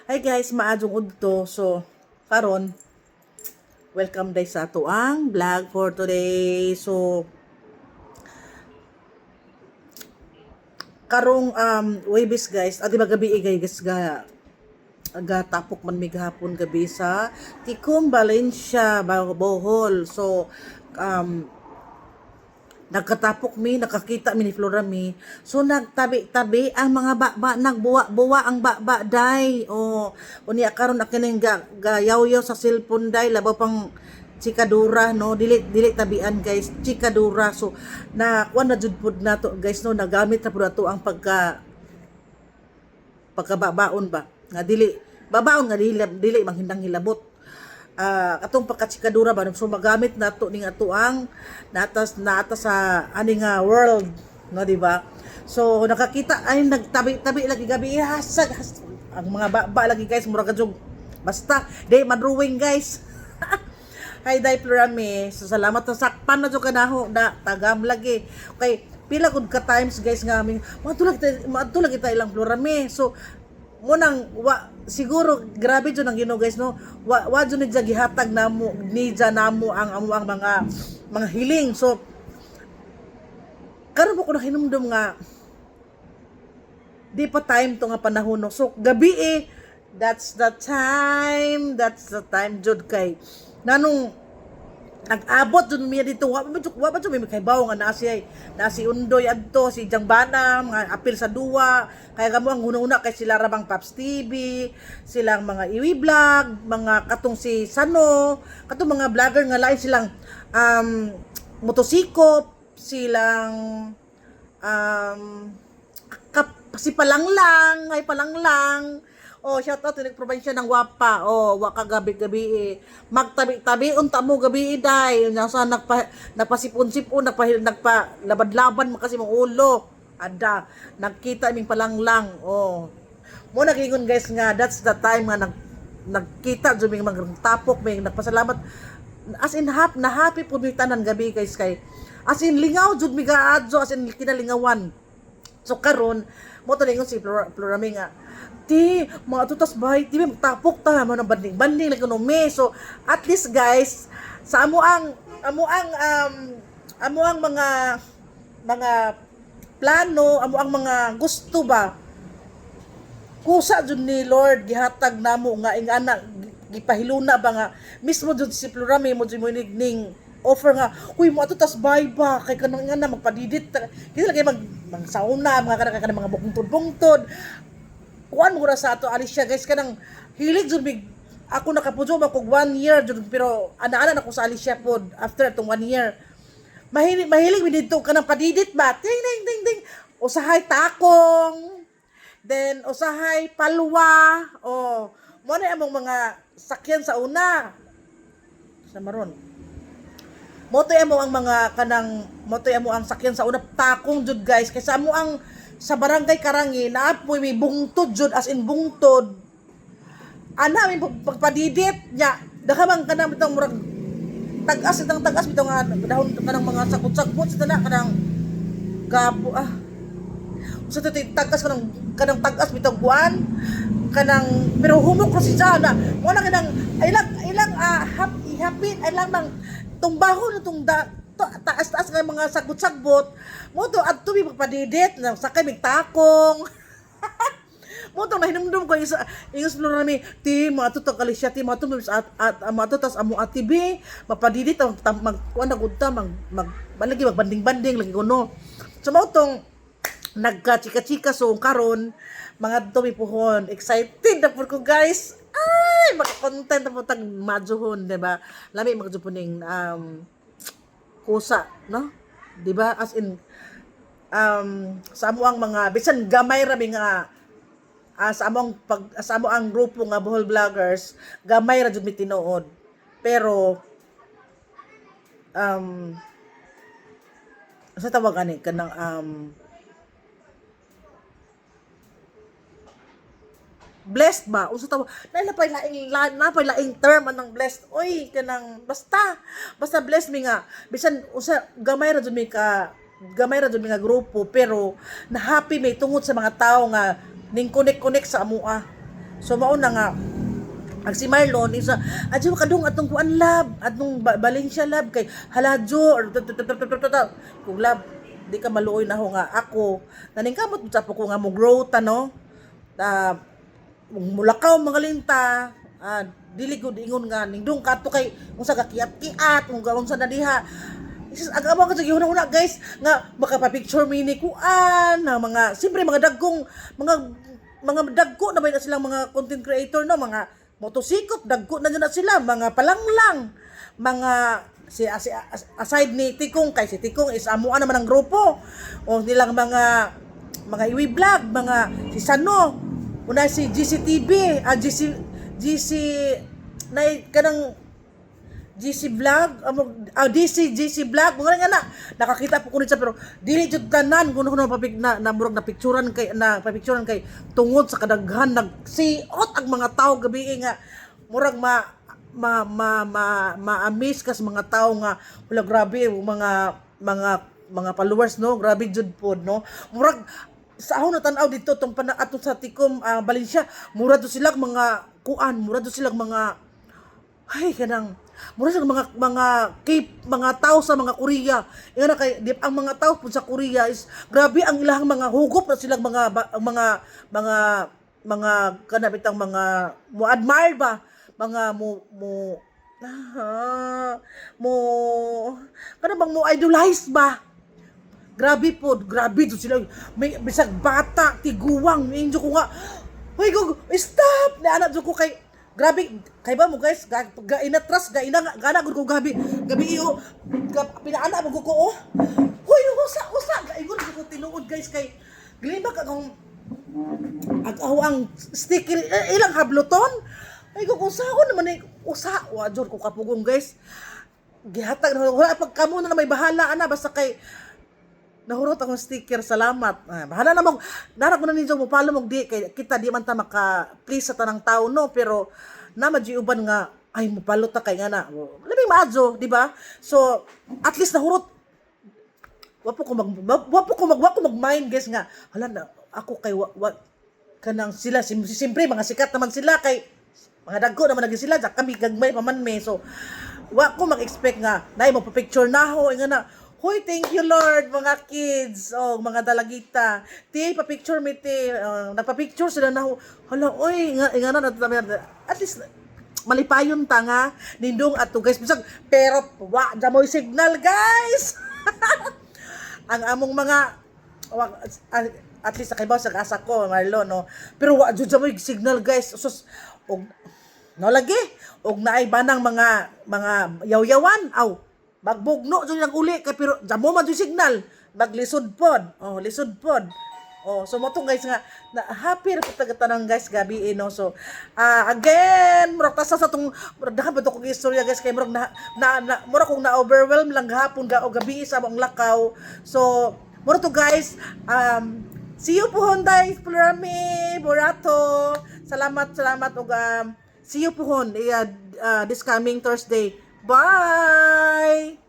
Hi guys, maadjong udto. So, karon welcome day sa ato ang vlog for today. So, karong Webis guys, adi ba gabi guys ga tapok man mi gahapon gabi sa Tikom Valencia, Bohol. So, um, nagkatapok mi, nakakita mi ni Flora mi. So nagtabi-tabi ang mga baba, nagbuwa-buwa ang baba day. O unya karon akining gayaw-yaw sa cellphone day, labaw pang chikadura no, dili tabian guys, chikadura. So na kuan na jud pud nato guys no, nagamit na pud nato ang pagkababaon ba. Nga dili babaon nga dili manghindang hilabot. Katong pagkatsikadura ba so magamit nato ning ato ang natas sa ani nga world no, di ba? So nakakita ay nagtabi-tabi lagi gabi hasag ang mga baba lagi guys, mura kadyog basta day madrawing guys. Hi day Florami, so salamat sa sakpan na jud kanaho da tagam lagi kay pila gud ka times guys nga aming matulag kita ilang Florami. So munang siguro grabe jud ang Ginoo guys no, wa jud ni gihatag namo namo ang mga hiling. So karon ko na hinumdum nga di pa time to nga panahon no. So gabi that's the time jud kay nanong nag-abot dun miya dito wa ba jud may kaybaw nga na si Undoy adto, si Jangbana mga apil sa duwa kaya gamo ang una kay sila rabang Paps TV, silang mga Iwi Vlog, mga katong si Sano, katong mga vlogger nga lain silang motosikop, silang si Palanglang, ay Palanglang. Oh, shout out to probinsya ng Wapa. Oh, waka gabi-gabi magtabi-tabi unta mo gabi day. Nasa napasipon-sipon, labad-laban mo kasi mong ulo. Ada, nagkita aming Palanglang. Oh. Mo nagingon guys nga that's the time nga nagkita jud mig magtapok may nagpasalamat as in happy pud mi tanan gabi guys kay as in lingaw jud mi gaadjo as in kinalingawan. So karon mo to ningon si Florami nga ti mga tutas bahay ti magtapok ta man banding lang kuno me. So at least guys sa amo ang mga plano, amo ang mga gusto ba kusa jud ni Lord gihatag namo nga ingana gipahiluna ba nga mismo jud si Florami mo jud mo ning offer nga uy mo tutas bahay ba kay kanang ingana magpadidit kita lagi mag sauna mga kanang mga bungtod kuan mo ra sa ato Alicia guys kanang hilig jud mig ako nakapudyo ako 1 year jud pero ana-ana na ko sa Alicia pod after atong 1 year mahilig mi dito kanang padidit ba ting ding ding ding usahay takong then usahay palwa mo na among mga sakyan sa una sa maron motoy mo ang mga kanang motoy mo ang sakyan sa una takong jud guys kaysa mo ang sa barangay Karangi naapoy may bungtod jud as in bungtod ana may pagpadidit nya dakamang kanang bitong murag tagas bitong dahon kanang mga sakot-sakot sa tana kanang gapo sa to tagas kanang tagas bitong kuan kanang pero humok ra si Jana mo na kanang ilang hapit ay lamang tumbahon itong taas-taas nga mga sagbot-sagbot mo to adto mi pagpadidit sakay mig takong mo to nahinumdum ko ingos Florami ti mato to kalisya ti mato at mato tas amo atibi mapadidit magkuan na gud ta balagi magbanding-banding lagi kuno so mo tong nagka-chika-chika so karon mga dumi puhon excited na pud ko guys ay maka-content na po tag madjuhon diba lami magjupuning kusa no diba as in sa amo ang mga bisan gamay ra mi nga sa amo ang grupo nga Bohol Vloggers gamay ra jud mi tinuod pero sa tawag ani kanang blessed ba unsa tawag napay laing term anang blessed oy kanang basta blessed mi nga bisan usa gamay ra jud mi nga grupo pero na happy may tungod sa mga tao nga ning connect sa amua So mao na nga ang si Marlon isa adyo kadung atong kuan lab atong Valencia lab kay haladyo or kung lab di ka maluoy na ho nga ako naningkamot sa ko nga mo growth ano mulakaw mga linta dili gud ingon nga ningdong kadto kay unsa ka kiat-kiat unsa na diha aga-aga ka sa una guys nga makapapicture mini kuan na mga siyempre mga dagkong mga dagko na may na silang mga content creator no mga motosikop dagko na gina sila mga palanglang mga aside ni Tikong kay si Tikong is amuan naman ang grupo o nilang mga iwi vlog mga si Sano una si GCTV GC na kanang GC vlog GC vlog mga nga na nakakita po ko nito pero dili jud tanan kuno na murag na picturean kay tungod sa kadaghan nagsiot ang mga tao gabi nga murag ma-amaze kas mga tao nga wala grabe mga followers no grabe jud pod no murag sa ako natanaw dito tong ato sa Tikom Valencia mura do sila mga kuan mura do sila mga ay kanang mura sa mga tao sa mga Korea nga kay ang mga tao pud sa Korea is grabe ang ilahang mga hugop na silang mga kanabitang mga mo admire ba mga mo kana bang mo idolize ba grabe to sila may bisag bata tiguwang injo ko nga hoy go stop na anak ko kay grabe kay ba mo guys inatras gana gud ko gabi iyo pinaana mo ko hoy usa ingon ko tinuod guys kay gilibak akong ang sticker ilang habluton ay ko usaon naman usa wa jud ko kapugong guys gihatag wala pag kamo na may bahala ana basta kay nahurot akong sticker salamat bahala na mo dara ko na ninyo mo follow mo di kay kita di man ta maka please sa tanang tao no pero na uban nga ay mopalo ta kay nga na labing maadyo di ba so at least nahurot wapo ko mag mind guys nga hala na ako kay kanang sila siyempre mga sikat naman sila kay mga dagko naman naging sila kami gagmay paman me so wa ko mag-expect nga nay mo picture na ho nga na hoy thank you Lord mga kids mga dalagita ti pa-picture mi ti nagpa-picture sila na ho hala oy nga na at least malipayon ta nga nindong ato guys bisag pero wa da mo'y signal guys ang among mga at least kay ba sa asa ko Marlon no pero wa jud sa mo'y signal guys sus no lagi og naay banang mga yaw-yawan magbugno jud ang uli kay pero jamo man jud signal maglisod pod lisod pod so mo guys nga na happy ra pud tanang guys gabi no so again murag tasa sa tong dahan ba to kog istorya guys kay murag murag kong na overwhelm lang gahapon o gabi sa among lakaw so murag to guys see you po Honday Explorami Borato salamat og see you po this coming Thursday bye